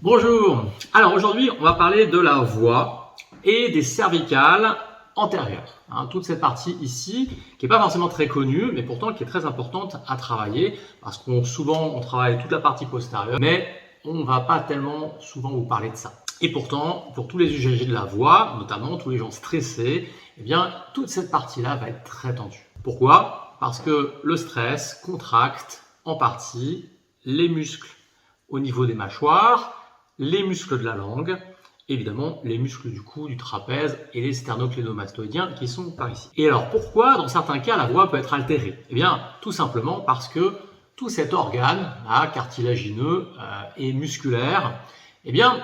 Bonjour. Alors aujourd'hui, on va parler de la voix et des cervicales antérieures. Toute cette partie ici, qui n'est pas forcément très connue, mais pourtant qui est très importante à travailler, parce qu'on souvent on travaille toute la partie postérieure, mais on ne va pas tellement souvent vous parler de ça. Et pourtant, pour tous les usagers de la voix, notamment tous les gens stressés, eh bien toute cette partie-là va être très tendue. Pourquoi? Parce que le stress contracte en partie les muscles au niveau des mâchoires, les muscles de la langue, évidemment les muscles du cou, du trapèze et les sternoclénomastoïdiens qui sont par ici. Et alors pourquoi dans certains cas la voix peut être altérée? Eh bien tout simplement parce que tout cet organe cartilagineux et musculaire, eh bien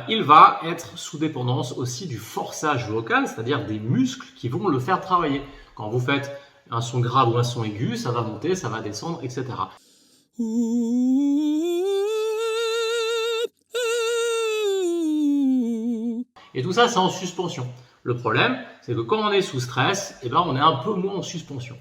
il va être sous dépendance aussi du forçage vocal, c'est-à-dire des muscles qui vont le faire travailler. Quand vous faites un son grave ou un son aigu, ça va monter, ça va descendre, etc. Et tout ça, c'est en suspension. Le problème, c'est que quand on est sous stress, on est un peu moins en suspension.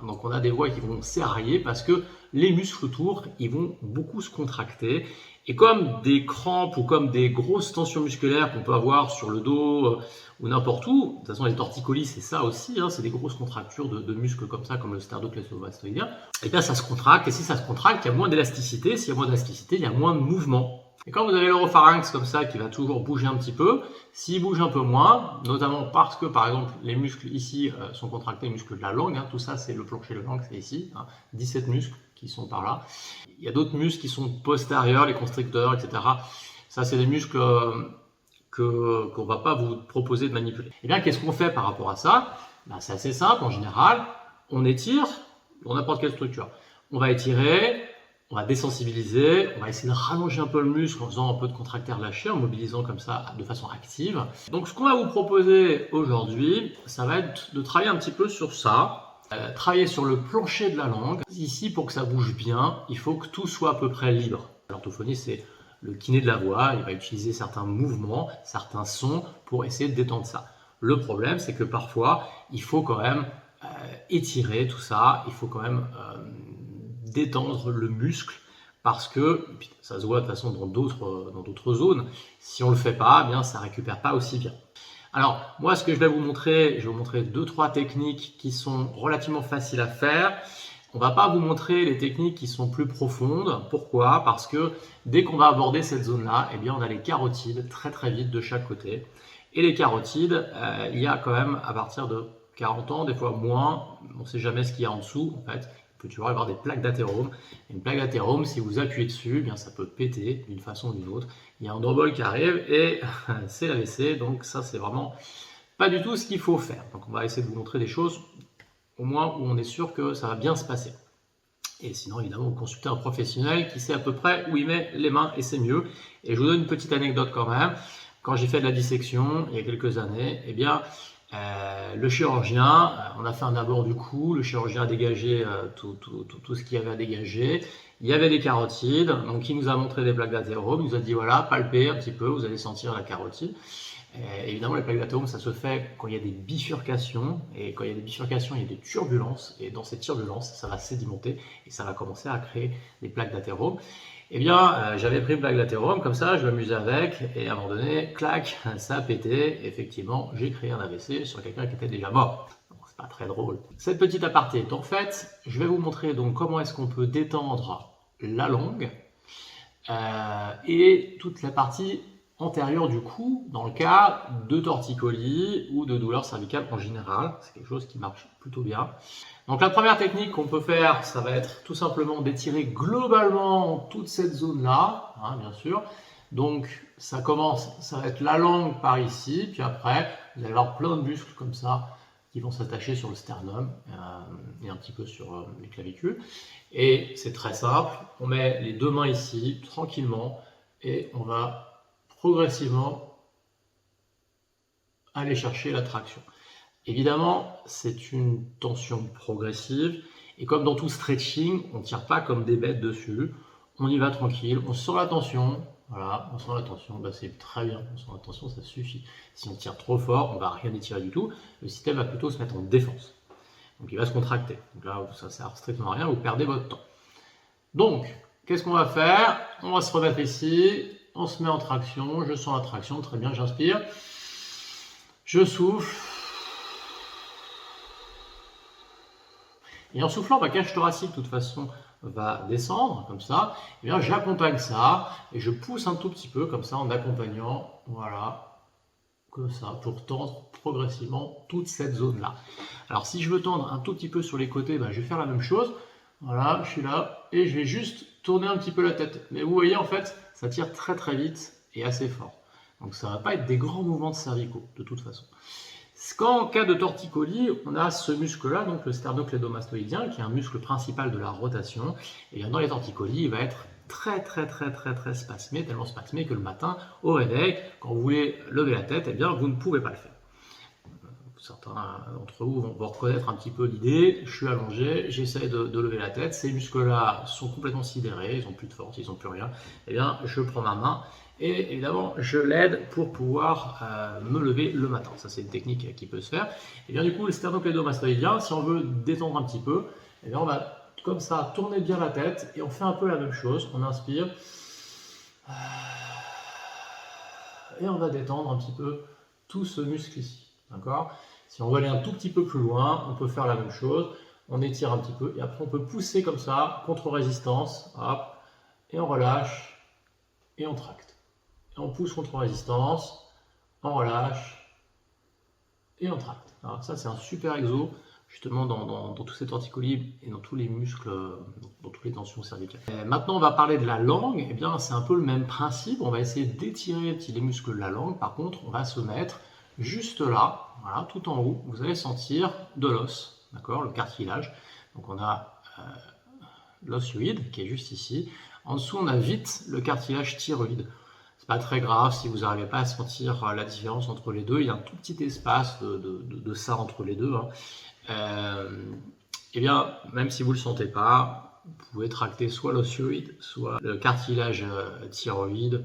Donc on a des voix qui vont serrailler parce que les muscles autour, ils vont beaucoup se contracter. Et comme des crampes ou comme des grosses tensions musculaires qu'on peut avoir sur le dos ou n'importe où, de toute façon les torticolis c'est ça aussi, c'est des grosses contractures de muscles comme ça, comme le sternoclénomastoïdien, et bien ça se contracte, et si ça se contracte, il y a moins d'élasticité, s'il y a moins d'élasticité, il y a moins de mouvement. Et quand vous avez l'oropharynx comme ça qui va toujours bouger un petit peu, s'il bouge un peu moins, notamment parce que par exemple les muscles ici sont contractés, les muscles de la langue, tout ça c'est le plancher de la langue, c'est ici, 17 muscles qui sont par là. Il y a d'autres muscles qui sont postérieurs, les constricteurs, etc. Ça c'est des muscles qu'on ne va pas vous proposer de manipuler. Et bien qu'est-ce qu'on fait par rapport à ça? C'est assez simple en général, on étire dans n'importe quelle structure. On va étirer, on va désensibiliser, on va essayer de rallonger un peu le muscle en faisant un peu de contracteur lâché, en mobilisant comme ça de façon active. Donc ce qu'on va vous proposer aujourd'hui, ça va être de travailler un petit peu sur ça, travailler sur le plancher de la langue. Ici, pour que ça bouge bien, il faut que tout soit à peu près libre. L'orthophonie, c'est le kiné de la voix, il va utiliser certains mouvements, certains sons pour essayer de détendre ça. Le problème, c'est que parfois, il faut quand même étirer tout ça, il faut quand même détendre le muscle parce que, ça se voit de toute façon dans d'autres zones, si on ne le fait pas, ça ne récupère pas aussi bien. Alors moi ce que je vais vous montrer 2-3 techniques qui sont relativement faciles à faire. On ne va pas vous montrer les techniques qui sont plus profondes. Pourquoi? Parce que dès qu'on va aborder cette zone-là, on a les carotides très très vite de chaque côté. Et les carotides, il y a quand même à partir de 40 ans, des fois moins, on ne sait jamais ce qu'il y a en dessous en fait. Il peut toujours avoir des plaques d'athérome. Une plaque d'athérome, si vous appuyez dessus, ça peut péter d'une façon ou d'une autre. Il y a un endomole qui arrive et c'est l'AVC, donc ça c'est vraiment pas du tout ce qu'il faut faire. Donc on va essayer de vous montrer des choses au moins où on est sûr que ça va bien se passer. Et sinon évidemment vous consultez un professionnel qui sait à peu près où il met les mains et c'est mieux. Et je vous donne une petite anecdote quand même. Quand j'ai fait de la dissection il y a quelques années, le chirurgien, on a fait un abord du cou, le chirurgien a dégagé tout ce qu'il y avait à dégager. Il y avait des carotides, donc il nous a montré des plaques d'athérome, il nous a dit voilà, palpez un petit peu, vous allez sentir la carotide. Évidemment, les plaques d'athérome, ça se fait quand il y a des bifurcations, et quand il y a des bifurcations, il y a des turbulences, et dans ces turbulences, ça va sédimenter, et ça va commencer à créer des plaques d'athérome. J'avais pris une plaque d'athérome, comme ça, je m'amusais avec, et à un moment donné, clac, ça a pété. Effectivement, j'ai créé un AVC sur quelqu'un qui était déjà mort. C'est pas très drôle. Cette petite aparté est en fait, je vais vous montrer donc comment est-ce qu'on peut détendre la langue et toute la partie antérieure du cou dans le cas de torticolis ou de douleurs cervicales en général. C'est quelque chose qui marche plutôt bien. Donc la première technique qu'on peut faire, ça va être tout simplement d'étirer globalement toute cette zone-là, bien sûr. Donc ça va être la langue par ici, puis après vous allez avoir plein de muscles comme ça qui vont s'attacher sur le sternum et un petit peu sur les clavicules. Et c'est très simple, on met les deux mains ici tranquillement et on va progressivement aller chercher la traction. Évidemment, c'est une tension progressive et comme dans tout stretching, on ne tire pas comme des bêtes dessus, on y va tranquille, on sent la tension, voilà, on sent la tension, c'est très bien, on sent la tension, ça suffit. Si on tire trop fort, on ne va rien étirer du tout, le système va plutôt se mettre en défense. Donc il va se contracter, donc là ça ne sert strictement à rien, vous perdez votre temps. Donc, qu'est-ce qu'on va faire? On va se remettre ici, on se met en traction, je sens la traction, très bien, j'inspire, je souffle. Et en soufflant, ma cage thoracique, de toute façon, va descendre, comme ça. Et bien, j'accompagne ça, et je pousse un tout petit peu, comme ça, en accompagnant, voilà, comme ça, pour tendre progressivement toute cette zone-là. Alors, si je veux tendre un tout petit peu sur les côtés, ben, je vais faire la même chose. Voilà, je suis là, et je vais juste tourner un petit peu la tête. Mais vous voyez, en fait, ça tire très très vite et assez fort. Donc, ça ne va pas être des grands mouvements de cervicaux, de toute façon. Quand en cas de torticolis, on a ce muscle-là, donc le sternoclédomastoïdien, qui est un muscle principal de la rotation. Et bien dans les torticolis, il va être très spasmé, tellement spasmé que le matin, au réveil, quand vous voulez lever la tête, eh bien vous ne pouvez pas le faire. Certains d'entre vous vont reconnaître un petit peu l'idée. Je suis allongé, j'essaie de lever la tête. Ces muscles-là sont complètement sidérés, ils n'ont plus de force, ils n'ont plus rien. Eh bien, je prends ma main et évidemment, je l'aide pour pouvoir me lever le matin. Ça, c'est une technique qui peut se faire. Et bien, du coup, le sternoclédomastoïdien, si on veut détendre un petit peu, eh bien, on va comme ça tourner bien la tête et on fait un peu la même chose. On inspire et on va détendre un petit peu tout ce muscle ici. D'accord ? Si on veut aller un tout petit peu plus loin, on peut faire la même chose. On étire un petit peu et après on peut pousser comme ça, contre résistance, hop, et on relâche et on tracte. Et on pousse contre résistance, on relâche et on tracte. Alors ça c'est un super exo, justement dans tous ces torticolis et dans tous les muscles, dans toutes les tensions cervicales. Et maintenant on va parler de la langue, et bien c'est un peu le même principe, on va essayer d'étirer les muscles de la langue, par contre on va se mettre juste là, voilà, tout en haut, vous allez sentir de l'os, d'accord, le cartilage. Donc on a l'osioïde qui est juste ici. En dessous, on a vite le cartilage thyroïde. C'est pas très grave si vous n'arrivez pas à sentir la différence entre les deux. Il y a un tout petit espace de ça entre les deux. Et bien, même si vous ne le sentez pas, vous pouvez tracter soit l'osioïde, soit le cartilage thyroïde.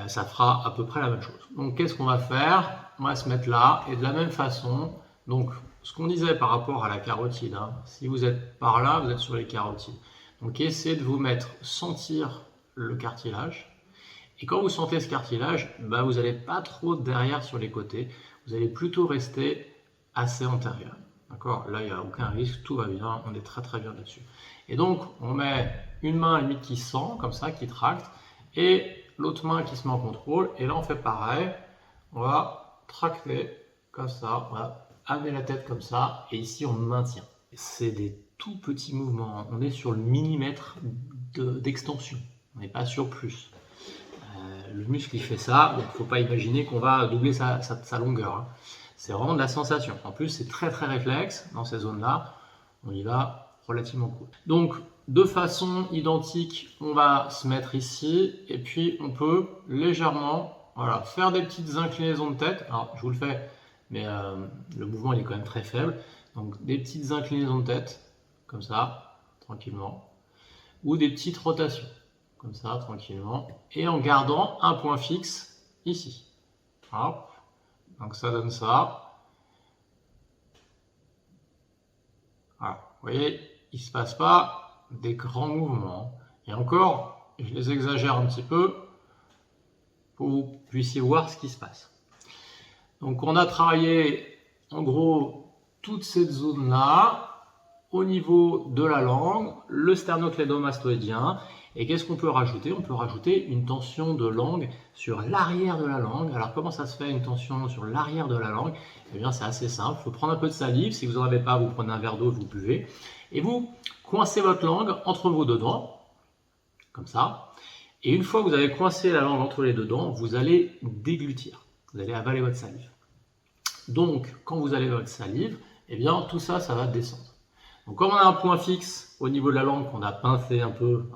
Ça fera à peu près la même chose. Donc qu'est-ce qu'on va faire? On va se mettre là et de la même façon, donc ce qu'on disait par rapport à la carotide, hein, si vous êtes par là, vous êtes sur les carotides. Donc essayez de vous mettre, sentir le cartilage. Et quand vous sentez ce cartilage, bah, vous n'allez pas trop derrière sur les côtés, vous allez plutôt rester assez antérieur. D'accord? Là, il n'y a aucun risque, tout va bien, on est très bien là-dessus. Et donc, on met une main à limite qui sent, comme ça, qui tracte, et l'autre main qui se met en contrôle. Et là, on fait pareil, on va tracter comme ça, on va amener la tête comme ça, et ici, on maintient. C'est des tout petits mouvements, on est sur le millimètre d'extension, on n'est pas sur plus. Le muscle il fait ça, donc il ne faut pas imaginer qu'on va doubler sa longueur. Hein. C'est vraiment de la sensation. En plus, c'est très réflexe dans ces zones-là. On y va relativement cool. Donc, de façon identique, on va se mettre ici et puis on peut légèrement voilà, faire des petites inclinaisons de tête. Alors, je vous le fais, mais le mouvement il est quand même très faible. Donc, des petites inclinaisons de tête, comme ça, tranquillement, ou des petites rotations. Comme ça, tranquillement, et en gardant un point fixe ici. Hop. Donc ça donne ça. Voilà. Vous voyez, il ne se passe pas des grands mouvements. Et encore, je les exagère un petit peu pour que vous puissiez voir ce qui se passe. Donc on a travaillé en gros toute cette zone-là au niveau de la langue, le sternoclédomastoïdien. Et qu'est-ce qu'on peut rajouter? On peut rajouter une tension de langue sur l'arrière de la langue. Alors comment ça se fait une tension sur l'arrière de la langue? Eh bien c'est assez simple, il faut prendre un peu de salive. Si vous n'en avez pas, vous prenez un verre d'eau, vous buvez. Et vous coincez votre langue entre vos deux dents, comme ça. Et une fois que vous avez coincé la langue entre les deux dents, vous allez déglutir. Vous allez avaler votre salive. Donc quand vous allez votre salive, eh bien tout ça, ça va descendre. Donc comme on a un point fixe au niveau de la langue qu'on a pincé un peu,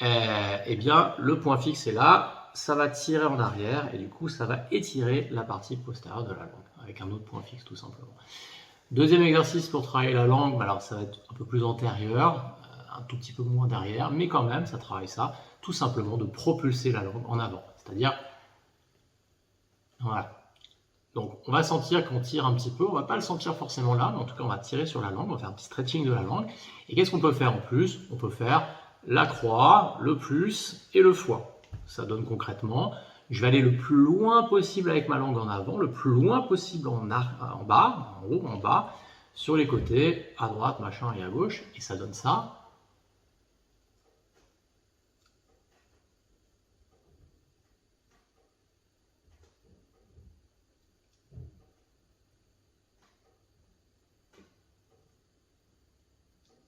eh bien le point fixe est là, ça va tirer en arrière et du coup ça va étirer la partie postérieure de la langue avec un autre point fixe tout simplement. Deuxième exercice pour travailler la langue, alors ça va être un peu plus antérieur, un tout petit peu moins derrière, mais quand même ça travaille ça, tout simplement de propulser la langue en avant, c'est-à-dire voilà. Donc on va sentir qu'on tire un petit peu, on ne va pas le sentir forcément là, mais en tout cas on va tirer sur la langue, on va faire un petit stretching de la langue. Et qu'est-ce qu'on peut faire en plus? On peut faire la croix, le plus et le fois. ça donne concrètement? Je vais aller le plus loin possible avec ma langue en avant, le plus loin possible en bas, en haut, en bas, sur les côtés, à droite, machin, et à gauche, et ça donne ça.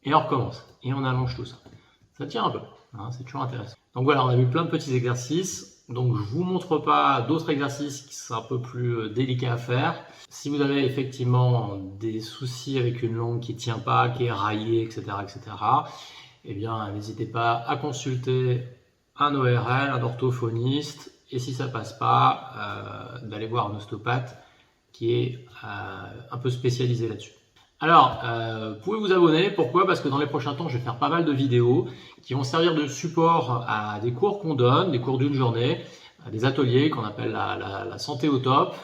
Et on recommence, et on allonge tout ça. Ça tient un peu, hein, c'est toujours intéressant. Donc voilà, on a vu plein de petits exercices. Donc je vous montre pas d'autres exercices qui sont un peu plus délicats à faire. Si vous avez effectivement des soucis avec une langue qui ne tient pas, qui est raillée, etc., eh bien n'hésitez pas à consulter un ORL, un orthophoniste, et si ça passe pas, d'aller voir un ostéopathe qui est un peu spécialisé là-dessus. Alors, vous pouvez vous abonner. Pourquoi? Parce que dans les prochains temps, je vais faire pas mal de vidéos qui vont servir de support à des cours qu'on donne, des cours d'une journée, à des ateliers qu'on appelle la santé au top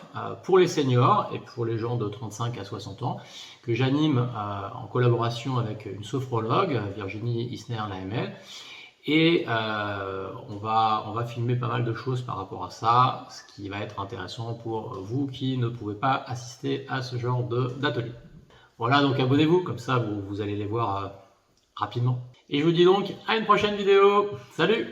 pour les seniors et pour les gens de 35 à 60 ans, que j'anime en collaboration avec une sophrologue, Virginie Isner-Laemel. Et on va filmer pas mal de choses par rapport à ça, ce qui va être intéressant pour vous qui ne pouvez pas assister à ce genre d'atelier. Voilà, donc abonnez-vous, comme ça vous allez les voir rapidement. Et je vous dis donc à une prochaine vidéo. Salut!